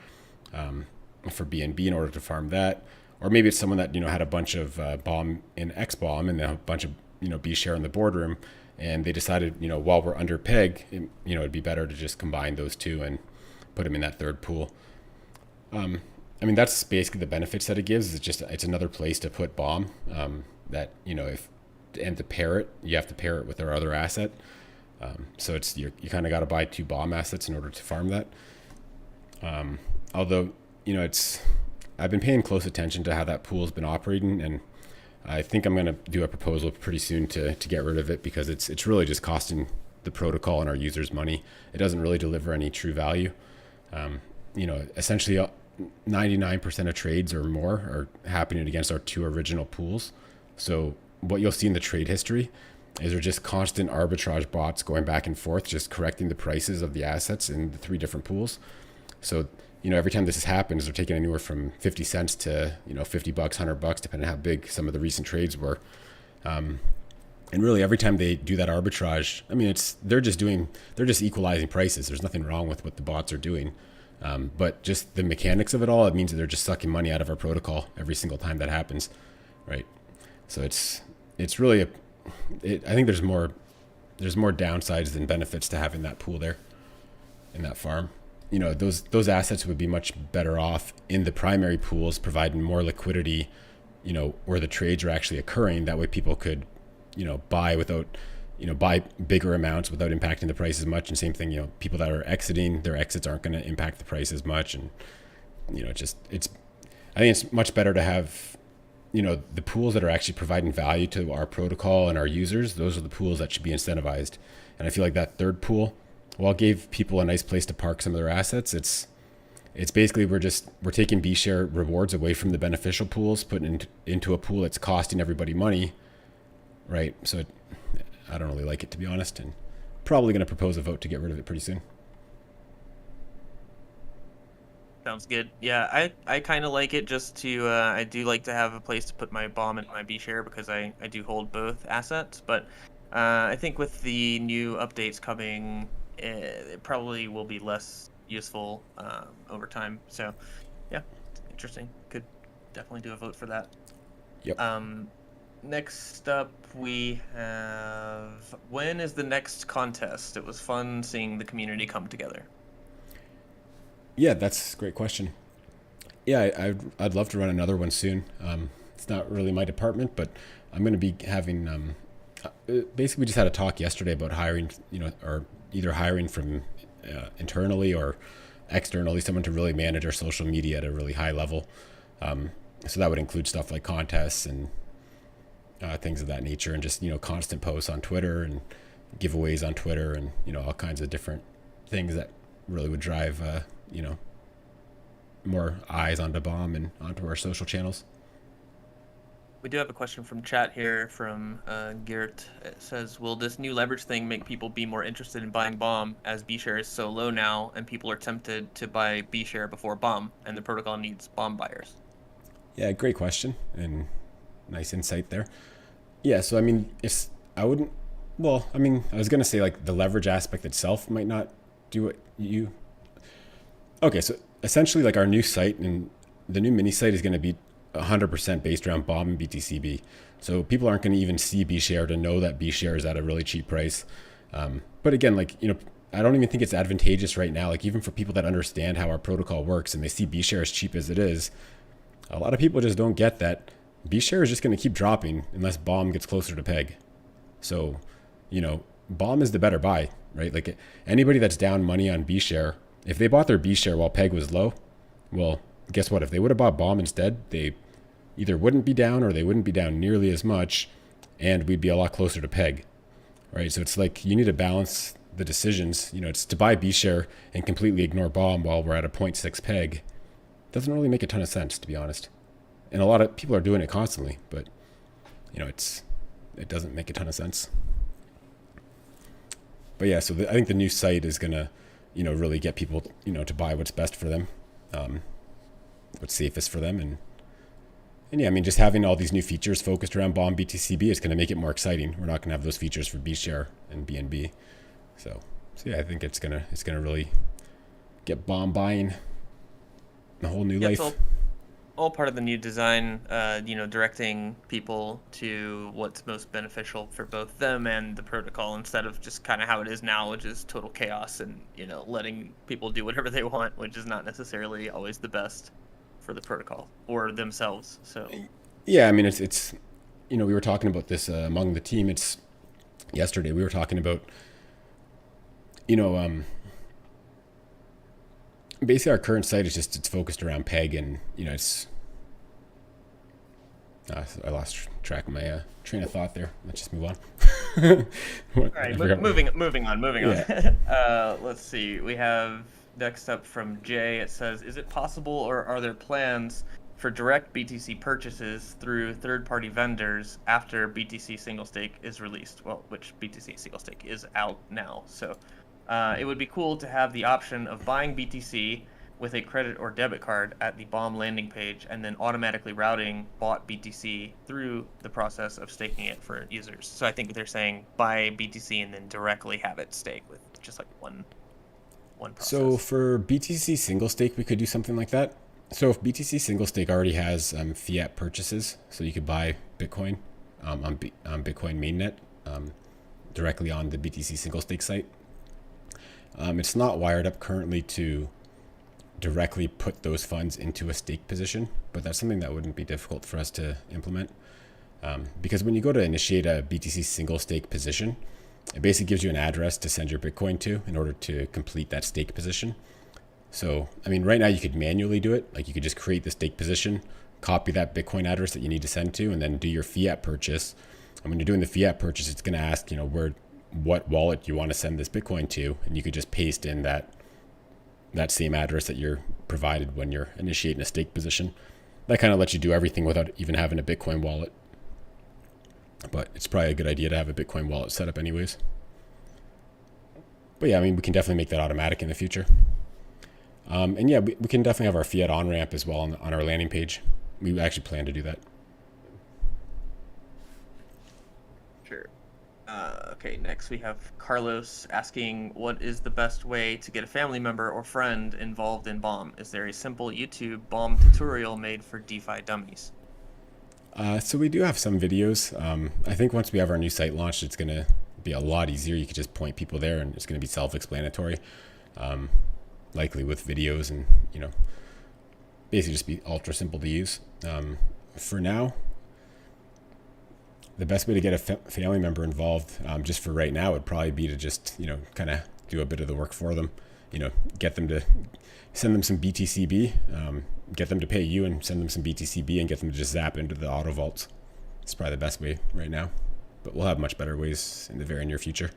for BNB in order to farm that. Or maybe it's someone that, had a bunch of bomb in X bomb and then a bunch of, B share in the boardroom. And they decided, while we're under peg, it'd be better to just combine those two and put them in that third pool. That's basically the benefits that it gives. It's another place to put bomb, that, to pair it, you have to pair it with our other asset. So you kind of got to buy 2 bomb assets in order to farm that. Although, I've been paying close attention to how that pool has been operating, and I think I'm going to do a proposal pretty soon to get rid of it, because it's really just costing the protocol and our users money. It doesn't really deliver any true value. Essentially 99% of trades or more are happening against our 2 original pools. So what you'll see in the trade history Is there just constant arbitrage bots going back and forth, just correcting the prices of the assets in the three different pools? So, every time this happens, they're taking anywhere from 50 cents to, $50, $100, depending on how big some of the recent trades were. And really, every time they do that arbitrage, I mean, they're just equalizing prices. There's nothing wrong with what the bots are doing. But just the mechanics of it all, it means that they're just sucking money out of our protocol every single time that happens, right? So it's really I think there's more downsides than benefits to having that pool there in that farm. Those assets would be much better off in the primary pools, providing more liquidity, where the trades are actually occurring. That way people could, buy without, buy bigger amounts without impacting the price as much. And same thing, people that are exiting, their exits aren't going to impact the price as much. And, I think it's much better to have, the pools that are actually providing value to our protocol and our users. Those are the pools that should be incentivized. And I feel like that third pool, while it gave people a nice place to park some of their assets, it's basically we're taking B share rewards away from the beneficial pools, putting into a pool that's costing everybody money, right? So I don't really like it, to be honest, and probably going to propose a vote to get rid of it pretty soon. Sounds good. Yeah, I kind of like it just to, I do like to have a place to put my bomb and my B share because I do hold both assets. But I think with the new updates coming, it probably will be less useful over time. So yeah, interesting. Could definitely do a vote for that. Yep. Next up, we have, when is the next contest? It was fun seeing the community come together. Yeah, that's a great question. Yeah, I'd love to run another one soon. It's not really my department, but I'm going to be having, basically we just had a talk yesterday about hiring, or either hiring from internally or externally, someone to really manage our social media at a really high level. So that would include stuff like contests and things of that nature, and just, constant posts on Twitter and giveaways on Twitter and, all kinds of different things that really would drive, more eyes onto Bomb and onto our social channels. We do have a question from chat here from Geert. It says, will this new leverage thing make people be more interested in buying Bomb, as B share is so low now and people are tempted to buy B share before Bomb and the protocol needs Bomb buyers? Yeah, great question and nice insight there. Yeah, so I mean, I was going to say like the leverage aspect itself might not do what you... Okay, so essentially like our new site and the new mini site is going to be 100% based around Bomb and BTCB. So people aren't going to even see B share to know that B share is at a really cheap price. But again, like, I don't even think it's advantageous right now. Like even for people that understand how our protocol works and they see B share as cheap as it is, a lot of people just don't get that B share is just going to keep dropping unless Bomb gets closer to peg. So, Bomb is the better buy, right? Like anybody that's down money on B share, if they bought their B share while peg was low, well, guess what? If they would have bought Bomb instead, they either wouldn't be down or they wouldn't be down nearly as much, and we'd be a lot closer to peg, right? So it's like you need to balance the decisions. It's to buy B share and completely ignore Bomb while we're at a 0.6 peg. Doesn't really make a ton of sense, to be honest. And a lot of people are doing it constantly, but it doesn't make a ton of sense. But yeah, so I think the new site is gonna, really get people, to buy what's best for them, what's safest for them, and yeah, I mean, just having all these new features focused around Bomb BTCB is going to make it more exciting. We're not going to have those features for B share and BNB, so yeah, I think it's gonna really get Bomb buying a whole new life. It's all part of the new design, directing people to what's most beneficial for both them and the protocol, instead of just kind of how it is now, which is total chaos and, letting people do whatever they want, which is not necessarily always the best for the protocol or themselves. So yeah, I mean, it's we were talking about this among the team. It's yesterday we were talking about, basically our current site is it's focused around peg, and it's I lost track of my train of thought there. Let's just move on. All right, moving on. Yeah. Let's see. We have next up from Jay. It says, is it possible or are there plans for direct BTC purchases through third-party vendors after BTC single stake is released. Well, which BTC single stake is out now. So it would be cool to have the option of buying BTC with a credit or debit card at the BOM landing page and then automatically routing bought BTC through the process of staking it for users. So I think they're saying buy BTC and then directly have it stake with just like one process. So for BTC single stake, we could do something like that. So if BTC single stake already has fiat purchases, so you could buy Bitcoin on Bitcoin mainnet directly on the BTC single stake site. It's not wired up currently to directly put those funds into a stake position, but that's something that wouldn't be difficult for us to implement. Because when you go to initiate a BTC single stake position, it basically gives you an address to send your Bitcoin to in order to complete that stake position. So, I mean, right now you could manually do it. Like you could just create the stake position, copy that Bitcoin address that you need to send to, and then do your fiat purchase. And when you're doing the fiat purchase, it's going to ask, what wallet you want to send this Bitcoin to. And you could just paste in that same address that you're provided when you're initiating a stake position. That kind of lets you do everything without even having a Bitcoin wallet. But it's probably a good idea to have a Bitcoin wallet set up anyways. But yeah, I mean, we can definitely make that automatic in the future. And yeah, we can definitely have our fiat on-ramp as well on our landing page. We actually plan to do that. Sure. Okay, next we have Carlos asking, what is the best way to get a family member or friend involved in BOM? Is there a simple YouTube BOM tutorial made for DeFi dummies? So we do have some videos. I think once we have our new site launched, it's going to be a lot easier. You could just point people there and it's going to be self-explanatory. Likely with videos and, basically just be ultra simple to use. For now, the best way to get a family member involved, just for right now, would probably be to just, kind of do a bit of the work for them, get them to send them some BTCB, get them to pay you and send them some BTCB and get them to just zap into the auto vaults. It's probably the best way right now, but we'll have much better ways in the very near future.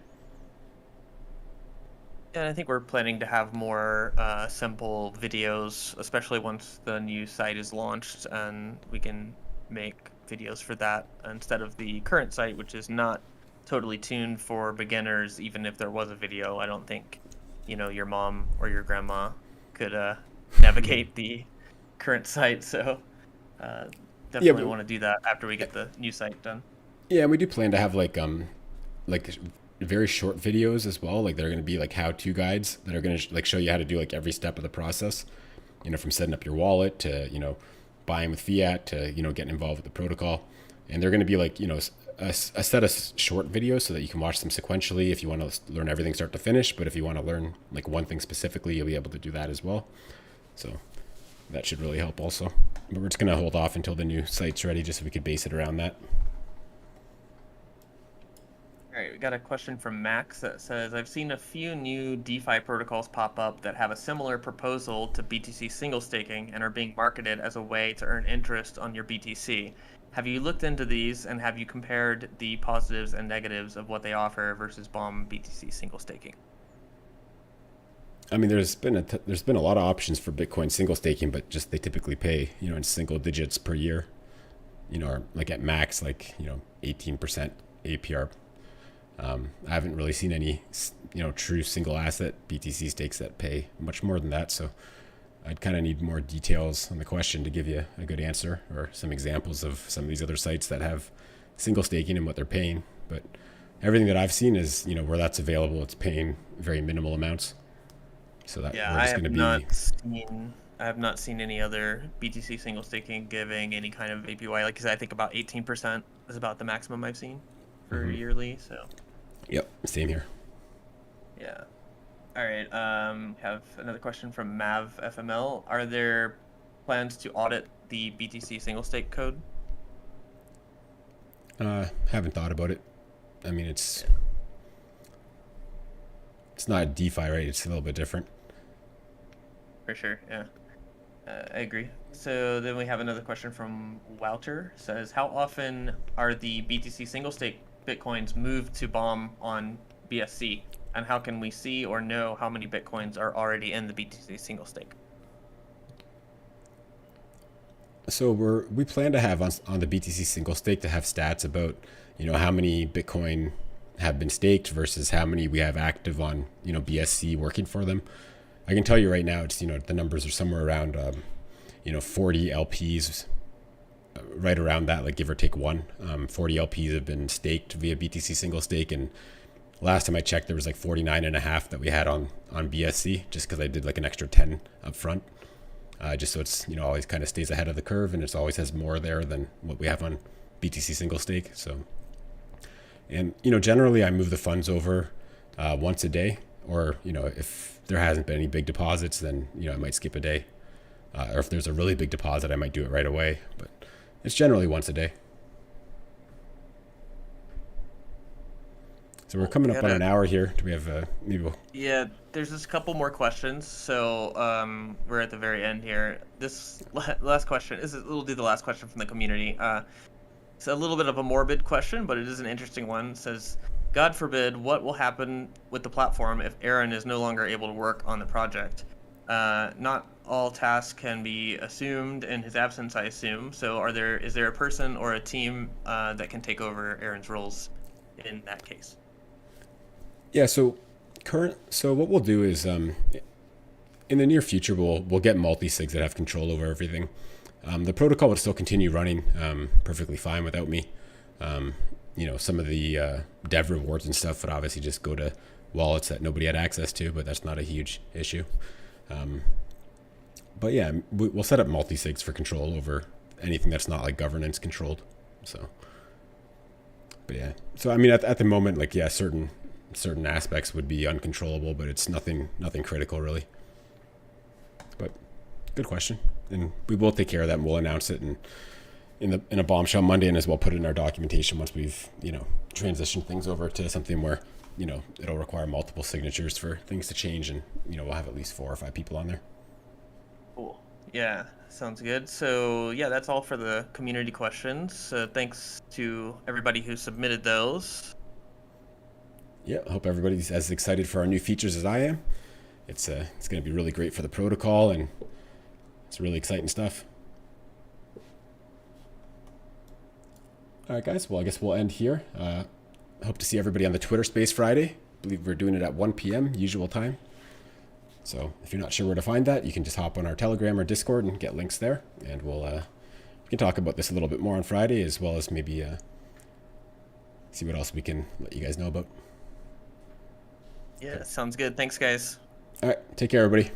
Yeah, I think we're planning to have more simple videos, especially once the new site is launched, and we can make videos for that instead of the current site, which is not totally tuned for beginners. Even if there was a video, I don't think, your mom or your grandma could navigate the current site. So definitely want to do that after we get the new site done. Yeah, we do plan to have like very short videos as well. Like they're going to be like how-to guides that are going to like show you how to do like every step of the process, from setting up your wallet to, buying with fiat to, getting involved with the protocol. And they're going to be like, a set of short videos so that you can watch them sequentially if you want to learn everything start to finish. But if you want to learn like one thing specifically, you'll be able to do that as well. So that should really help also. But we're just going to hold off until the new site's ready just so we could base it around that. All right, we got a question from Max that says, I've seen a few new DeFi protocols pop up that have a similar proposal to BTC single staking and are being marketed as a way to earn interest on your BTC. Have you looked into these and have you compared the positives and negatives of what they offer versus BOM BTC single staking? I mean, there's been a lot of options for Bitcoin single staking, but just they typically pay, in single digits per year, or like at max, 18% APR. I haven't really seen any, true single asset BTC stakes that pay much more than that. So I'd kind of need more details on the question to give you a good answer, or some examples of some of these other sites that have single staking and what they're paying. But everything that I've seen is, where that's available, it's paying very minimal amounts. So that yeah, we're just going to be. I have not seen any other BTC single staking giving any kind of APY. Like I said, I think about 18% is about the maximum I've seen for yearly. So. Yep, same here. Yeah. All right. Have another question from Mav FML. Are there plans to audit the BTC single stake code? Haven't thought about it. I mean, it's not DeFi, right? It's a little bit different. For sure. Yeah. I agree. So then we have another question from Wouter. Says, how often are the BTC single stake Bitcoins moved to BOM on BSC? And how can we see or know how many Bitcoins are already in the BTC single stake? So we plan to have on the BTC single stake to have stats about, how many Bitcoin have been staked versus how many we have active on, BSC working for them. I can tell you right now, it's, the numbers are somewhere around, 40 LPs, right around that, like give or take one. 40 LPs have been staked via BTC single stake. And last time I checked, there was like 49 and a half that we had on BSC, just because I did like an extra 10 up front. Just so it's, always kind of stays ahead of the curve, and it always has more there than what we have on BTC single stake. So, and, generally I move the funds over once a day, or, if there hasn't been any big deposits, then, I might skip a day. Or if there's a really big deposit, I might do it right away. But it's generally once a day. So we're coming up on an hour here. Do we have maybe? Yeah, there's just a couple more questions. So we're at the very end here. This last question we'll do the last question from the community. It's a little bit of a morbid question, but it is an interesting one. It says, God forbid, what will happen with the platform if Aaron is no longer able to work on the project? Not all tasks can be assumed in his absence, I assume. So is there a person or a team that can take over Aaron's roles in that case? Yeah. So what we'll do is in the near future we'll get multi-sigs that have control over everything. The protocol would still continue running perfectly fine without me. Some of the dev rewards and stuff would obviously just go to wallets that nobody had access to, but that's not a huge issue. But yeah, we'll set up multi-sigs for control over anything that's not like governance controlled. So, but yeah, so I mean, at the moment, like, yeah, certain aspects would be uncontrollable, but it's nothing critical really. But good question, and we will take care of that, and we'll announce it in a bombshell Monday, and as well put it in our documentation once we've transitioned things over to something where it'll require multiple signatures for things to change, and we'll have at least 4 or 5 people on there. Cool. Yeah, sounds good. So yeah, that's all for the community questions. Thanks to everybody who submitted those. Yeah, I hope everybody's as excited for our new features as I am. It's going to be really great for the protocol, and it's really exciting stuff. All right, guys. Well, I guess we'll end here. Hope to see everybody on the Twitter Space Friday. I believe we're doing it at 1 p.m. usual time. So if you're not sure where to find that, you can just hop on our Telegram or Discord and get links there, and we can talk about this a little bit more on Friday, as well as maybe see what else we can let you guys know about. Yeah, sounds good. Thanks, guys. All right, take care, everybody.